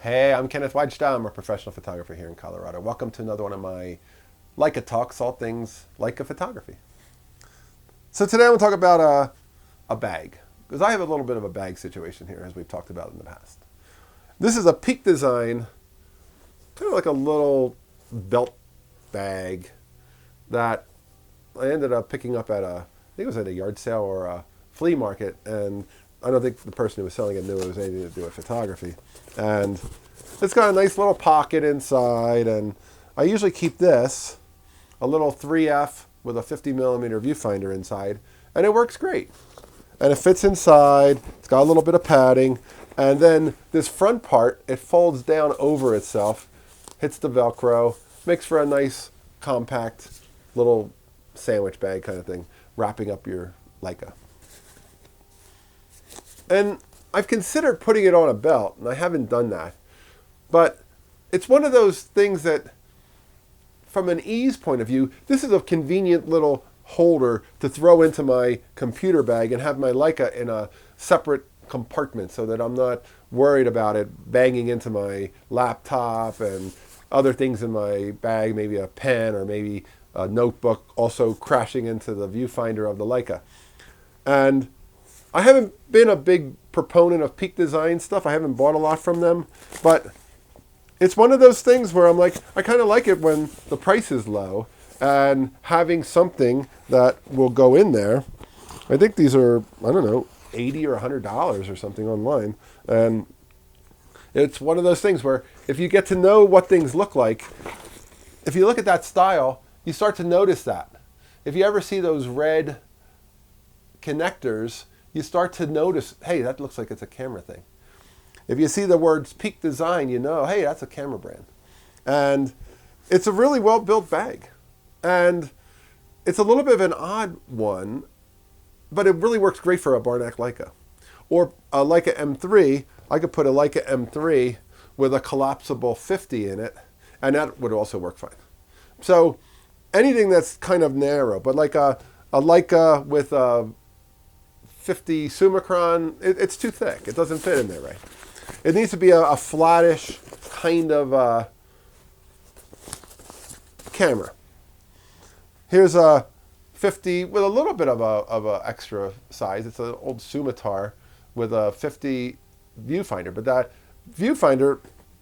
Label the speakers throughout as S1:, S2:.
S1: Hey, I'm Kenneth Wajda. I'm a professional photographer here in Colorado. Welcome to another one of my Leica talks, all things Leica photography. So today I'm going to talk about a bag, because I have a little bit of a bag situation here, as we've talked about in the past. This is a Peak Design, kind of like a little belt bag that I ended up picking up at I think it was at a yard sale or a flea market, and I don't think the person who was selling it knew it was anything to do with photography. And it's got a nice little pocket inside, and I usually keep this, a little 3F with a 50 millimeter viewfinder inside, and it works great. And it fits inside, it's got a little bit of padding, and then this front part, it folds down over itself, hits the Velcro, makes for a nice compact little sandwich bag kind of thing, wrapping up your Leica. And I've considered putting it on a belt, and I haven't done that. But it's one of those things that, from an ease point of view, this is a convenient little holder to throw into my computer bag and have my Leica in a separate compartment so that I'm not worried about it banging into my laptop and other things in my bag, maybe a pen or maybe a notebook also crashing into the viewfinder of the Leica. And I haven't been a big proponent of Peak Design stuff. I haven't bought a lot from them, but it's one of those things where I'm like, I kind of like it when the price is low, and having something that will go in there. I think these are, I don't know, $80 or $100 or something online. And it's one of those things where if you get to know what things look like, if you look at that style, you start to notice that. If you ever see those red connectors, you start to notice, hey, that looks like it's a camera thing. If you see the words Peak Design, you know, hey, that's a camera brand. And it's a really well-built bag. And it's a little bit of an odd one, but it really works great for a Barnack Leica. Or a Leica M3, I could put a Leica M3 with a collapsible 50 in it, and that would also work fine. So anything that's kind of narrow, but like a Leica with a 50 Summicron, it's too thick. It doesn't fit in there right. It needs to be a flattish kind of camera. Here's a 50 with a little bit of a extra size. It's an old Sumatar with a 50 viewfinder, but that viewfinder,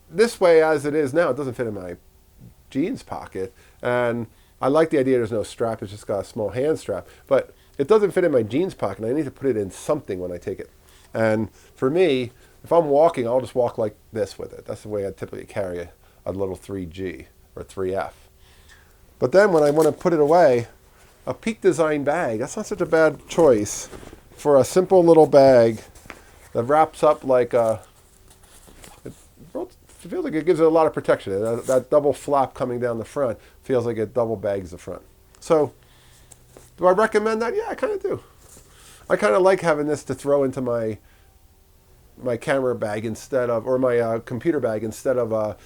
S1: this way as it is now, it doesn't fit in my jeans pocket. And I like the idea there's no strap, it's just got a small hand strap, but it doesn't fit in my jeans pocket. I need to put it in something when I take it. And for me, if I'm walking, I'll just walk like this with it. That's the way I typically carry a little 3G or 3F. But then when I want to put it away, a Peak Design bag, that's not such a bad choice for a simple little bag that wraps up like it feels like it gives it a lot of protection. That double flap coming down the front feels like it double bags the front. So do I recommend that? Yeah, I kind of do. I kind of like having this to throw into my camera bag instead of, or my computer bag instead of I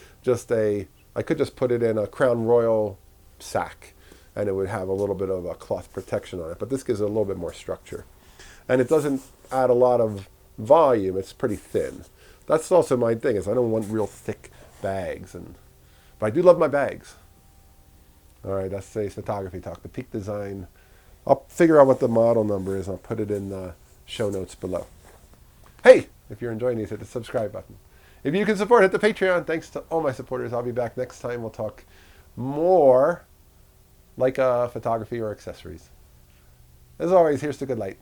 S1: could just put it in a Crown Royal sack and it would have a little bit of a cloth protection on it. But this gives it a little bit more structure. And it doesn't add a lot of volume. It's pretty thin. That's also my thing, is I don't want real thick bags. But I do love my bags. All right, that's today's photography talk. The Peak Design. I'll figure out what the model number is. I'll put it in the show notes below. Hey, if you're enjoying these, hit the subscribe button. If you can support, hit the Patreon. Thanks to all my supporters. I'll be back next time. We'll talk more Leica photography or accessories. As always, here's to good light.